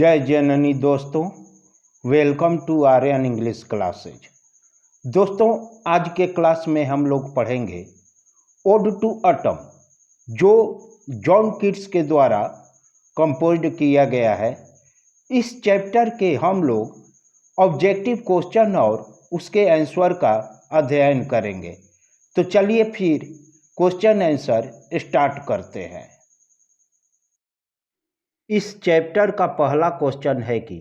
जय जननी दोस्तों, welcome to Aryan English classes. दोस्तों, आज के क्लास में हम लोग पढ़ेंगे ओड टू ऑटम, जो जॉन कीट्स के द्वारा कंपोज्ड किया गया है। इस चैप्टर के हम लोग ऑब्जेक्टिव क्वेश्चन और उसके आंसर का अध्ययन करेंगे। तो चलिए फिर क्वेश्चन आंसर स्टार्ट करते हैं। इस चैप्टर का पहला क्वेश्चन है कि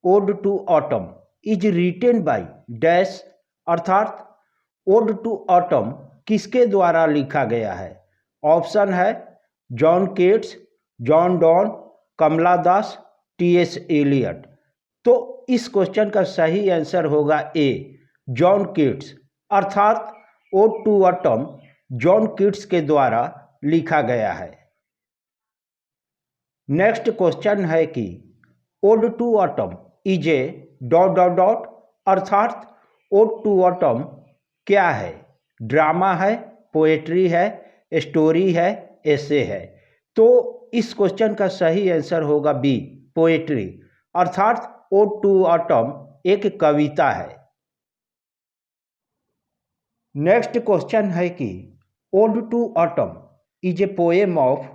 ode to autumn is written by dash, अर्थात ओड टू ऑटम किसके द्वारा लिखा गया है। ऑप्शन है John Keats, John Donne, Kamala Das, T S. Eliot. तो इस क्वेश्चन का सही आंसर होगा ए, जॉन कीट्स, अर्थात ode to autumn John Keats के द्वारा लिखा गया है। नेक्स्ट क्वेश्चन है कि ode to autumn is a dot dot dot, अर्थात ओड टू ऑटम क्या है। ड्रामा है, पोएट्री है, स्टोरी है, एसे है। तो इस क्वेश्चन का सही आंसर होगा बी, पोएट्री, अर्थात ओड टू ऑटम एक कविता है। नेक्स्ट क्वेश्चन है कि ode to autumn is a poem of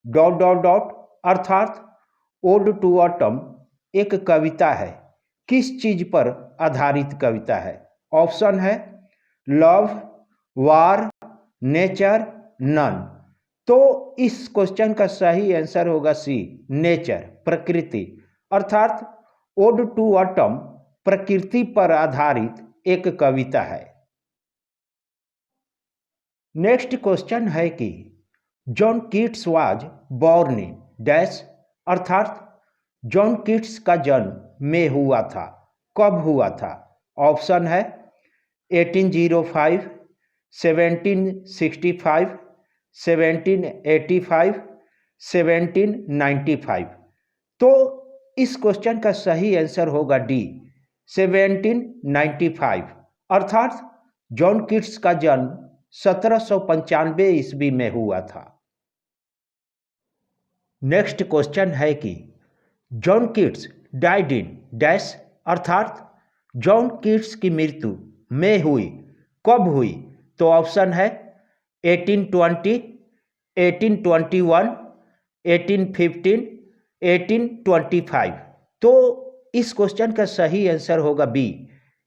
dot dot dot, अर्थात ओड टू ऑटम एक कविता है। किस चीज पर आधारित कविता है। ऑप्शन है लव, वार, नेचर, नन। तो इस क्वेश्चन का सही आंसर होगा सी, नेचर, प्रकृति, अर्थात ओड टू ऑटम प्रकृति पर आधारित एक कविता है। नेक्स्ट क्वेश्चन है कि John Keats was born in dash, अर्थात जॉन कीट्स का जन्म में हुआ था, कब हुआ था। ऑप्शन है 1805, 1765, 1785, 1795। तो इस क्वेश्चन का सही आंसर होगा डी, 1795, अर्थात जॉन कीट्स का जन्म 1795 ईस्वी में हुआ था। नेक्स्ट क्वेश्चन है कि John Keats died in dash, अर्थात जॉन कीट्स की मृत्यु में हुई, कब हुई। तो ऑप्शन है 1820, 1821, 1815, 1825। तो इस क्वेश्चन का सही आंसर होगा बी,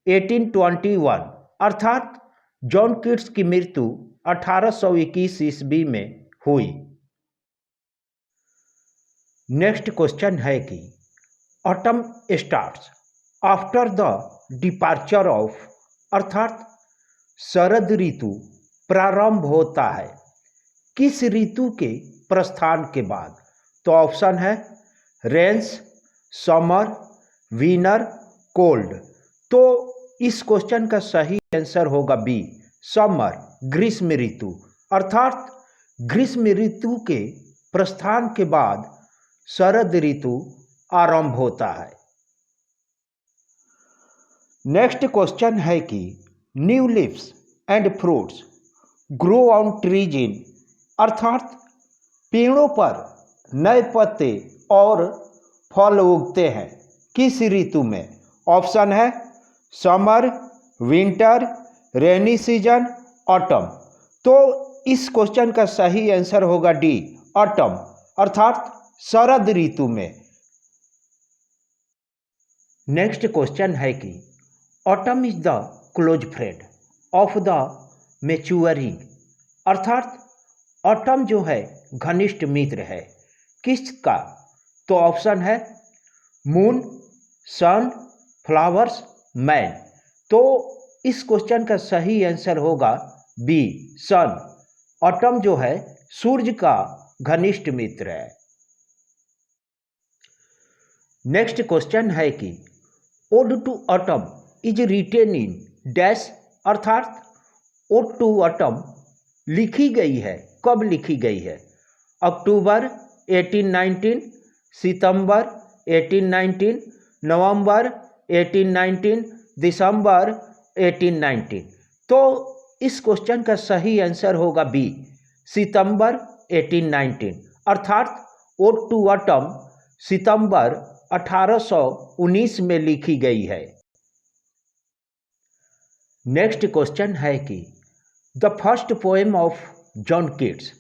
1821, अर्थात जॉन कीट्स की मृत्यु 1821 ईस्वी में हुई। नेक्स्ट क्वेश्चन है कि autumn starts after the departure of, अर्थात शरद ऋतु प्रारंभ होता है किस ऋतु के प्रस्थान के बाद। तो ऑप्शन है रेन्स, समर, विनर, कोल्ड। तो इस क्वेश्चन का सही आंसर होगा बी, समर, ग्रीष्म ऋतु, अर्थात ग्रीष्म ऋतु के प्रस्थान के बाद शरद ऋतु आरंभ होता है। नेक्स्ट क्वेश्चन है कि new leaves and fruits grow on trees in, अर्थात पेड़ों पर नए पत्ते और फल उगते हैं किस ऋतु में। ऑप्शन है summer, winter, rainy season, autumn. तो इस क्वेश्चन का सही आंसर होगा डी, ऑटम, अर्थात शरद ऋतु में। नेक्स्ट क्वेश्चन है कि autumn is the close friend of the maturing, अर्थात ऑटम जो है घनिष्ठ मित्र है किसका। तो ऑप्शन है मून, सन, फ्लावर्स, मैन। तो इस क्वेश्चन का सही आंसर होगा बी, सन, ऑटम जो है सूर्य का घनिष्ठ मित्र है। नेक्स्ट क्वेश्चन है कि ode to autumn is written in dash, अर्थात ओड टू ऑटम लिखी गई है, कब लिखी गई है। अक्टूबर 1819, सितंबर 1819, नवंबर 1819, दिसंबर 1819। तो इस क्वेश्चन का सही आंसर होगा बी, सितंबर 1819, अर्थात ओड टू ऑटम सितंबर 1819 में लिखी गई है। नेक्स्ट क्वेश्चन है कि the first poem of John Keats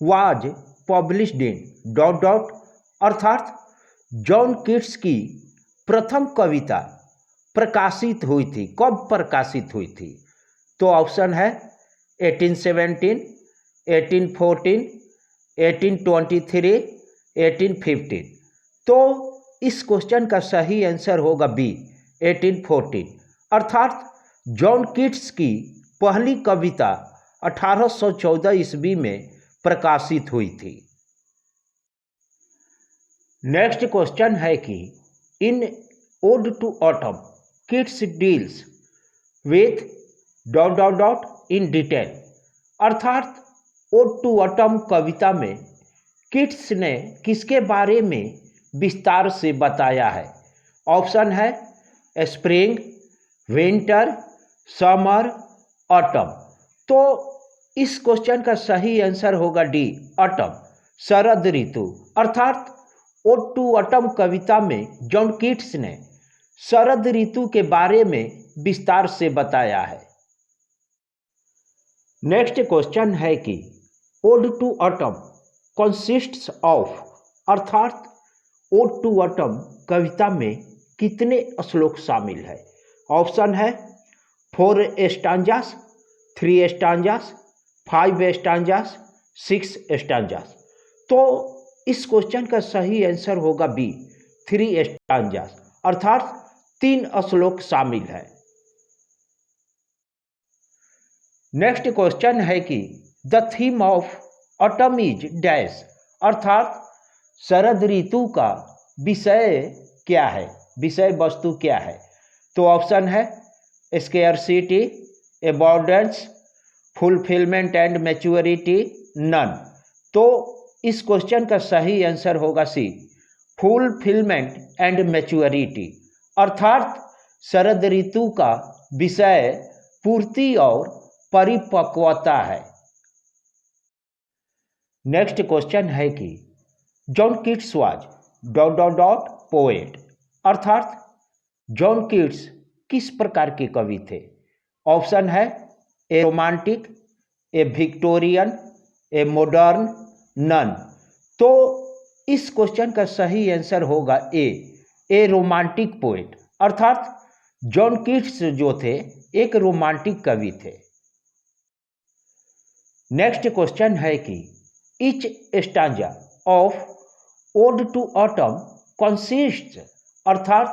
was published in dot dot, अर्थात जॉन कीट्स की प्रथम कविता प्रकाशित हुई थी, कब प्रकाशित हुई थी? तो ऑप्शन है 1817, 1814, 1823, 1815। तो इस क्वेश्चन का सही आंसर होगा बी 1814, अर्थात जॉन कीट्स की पहली कविता 1814 ईस्वी में प्रकाशित हुई थी। नेक्स्ट क्वेश्चन है कि in ode to autumn Keats deals with dot dot dot in detail, अर्थात ओड टू ऑटम कविता में कीट्स ने किसके बारे में विस्तार से बताया है? ऑप्शन है स्प्रिंग, विंटर, समर, ऑटम। तो इस क्वेश्चन का सही आंसर होगा डी ऑटम, शरद ऋतु, अर्थात ओड टू ऑटम कविता में जॉन कीट्स ने शरद ऋतु के बारे में विस्तार से बताया है। नेक्स्ट क्वेश्चन है कि ode to autumn consists of, अर्थात ओड टू ऑटम कविता में कितने श्लोक शामिल है? ऑप्शन है 4 स्टांजास, 3 स्टांजास, 5 स्टांजास, 6 स्टांजास। तो इस क्वेश्चन का सही आंसर होगा बी 3 स्टांजास, अर्थात 3 श्लोक शामिल है। नेक्स्ट क्वेश्चन है कि the theme of autumn is dash, अर्थात शरद ऋतु का विषय क्या है, विषय वस्तु क्या है? तो ऑप्शन है scarcity, abundance, fulfilment and maturity, none. तो इस क्वेश्चन का सही आंसर होगा सी फुलफिलमेंट एंड मैच्योरिटी, अर्थात शरद ऋतु का विषय पूर्ति और परिपक्वता है। नेक्स्ट क्वेश्चन है कि John Keats was dot dot dot poet, अर्थात जॉन कीट्स किस प्रकार के कवि थे? ऑप्शन है a romantic, a Victorian, a modern, none. तो इस क्वेश्चन का सही आंसर होगा ए रोमांटिक पोएट, अर्थात जॉन कीट्स जो थे एक रोमांटिक कवि थे। नेक्स्ट क्वेश्चन है कि each stanza of ode to autumn consists, अर्थात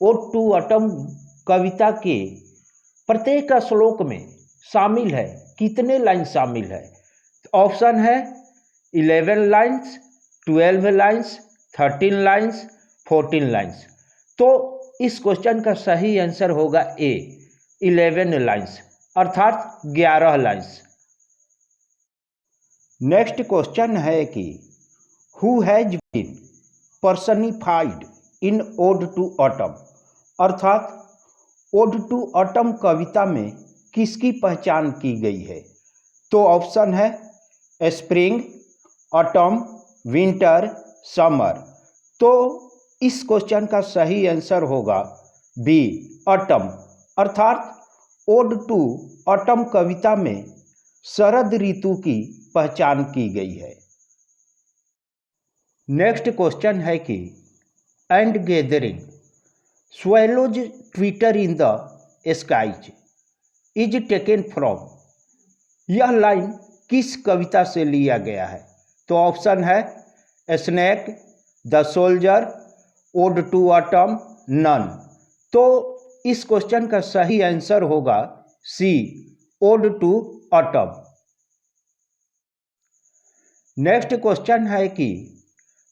ओड टू ऑटम कविता के प्रत्येक श्लोक में शामिल है कितने लाइन शामिल है? ऑप्शन है 11 लाइन्स, 12 लाइन्स, 13 लाइन्स, 14 लाइन्स। तो इस क्वेश्चन का सही आंसर होगा ए 11 लाइन्स, अर्थात 11 लाइन्स। नेक्स्ट क्वेश्चन है कि who has been personified in ode to autumn, अर्थात ओड टू ऑटम कविता में किसकी पहचान की गई है? तो ऑप्शन है स्प्रिंग, ऑटम, विंटर, समर। तो इस क्वेश्चन का सही आंसर होगा बी ऑटम, अर्थात ओड टू ऑटम कविता में शरद ऋतु की पहचान की गई है। नेक्स्ट क्वेश्चन है कि and gathering swallows twitter in the skies is taken from, यह लाइन किस कविता से लिया गया है? तो ऑप्शन है snake, the soldier, ode to autumn, none. तो इस क्वेश्चन का सही आंसर होगा C ode to autumn. Next question है कि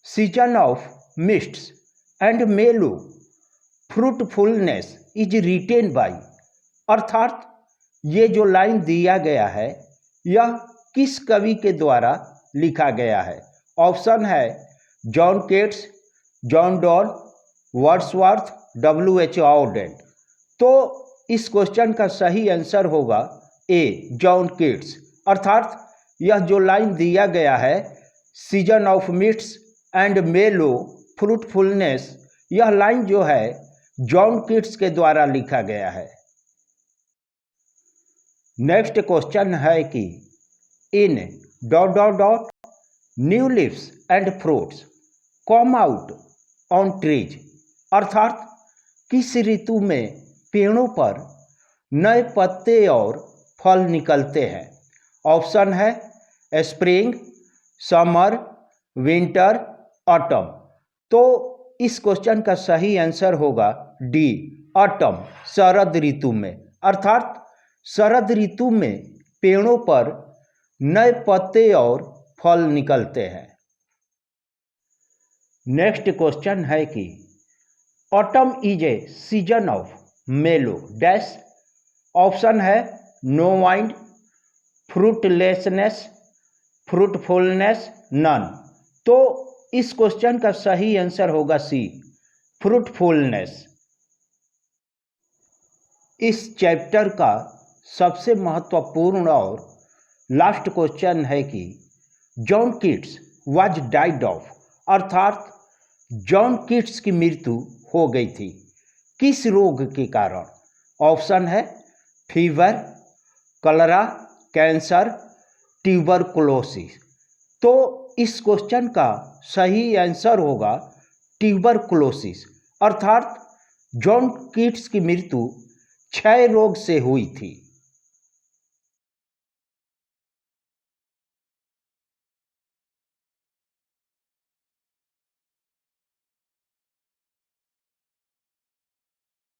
season of mists and mellow fruitfulness is written by, अर्थात ये जो लाइन दिया गया है यह किस कवि के द्वारा लिखा गया है? ऑप्शन है John Keats, John Donne, Wordsworth, W.H. Auden. तो इस क्वेश्चन का सही आंसर होगा ए जॉन केट्स, अर्थात यह जो लाइन दिया गया है season of mists and mellow fruitfulness यह लाइन जो है जॉन कीट्स के द्वारा लिखा गया है। नेक्स्ट क्वेश्चन है कि in dot dot dot new leaves and fruits come out on trees, अर्थात किस ऋतु में पेड़ों पर नए पत्ते और फल निकलते हैं। ऑप्शन है स्प्रिंग, समर, विंटर, ऑटम। तो इस क्वेश्चन का सही आंसर होगा डी, ऑटम, शरद ऋतु में, अर्थात शरद ऋतु में पेड़ों पर नए पत्ते और फल निकलते हैं। नेक्स्ट क्वेश्चन है कि autumn is A season of मेलो डैश। ऑप्शन है नो वाइंड, फ्रूटलेसनेस, फ्रूटफुलनेस, नन। तो इस क्वेश्चन का सही आंसर होगा सी, फ्रूटफुलनेस। इस चैप्टर का सबसे महत्वपूर्ण और लास्ट क्वेश्चन है कि John Keats was died of, अर्थात जॉन कीट्स की मृत्यु हो गई थी किस रोग के कारण। ऑप्शन है फीवर, कलरा, कैंसर, ट्यूबरकुलोसिस। तो इस क्वेश्चन का सही आंसर होगा ट्यूबरकुलोसिस, अर्थात जॉन कीट्स की मृत्यु क्षय रोग से हुई थी।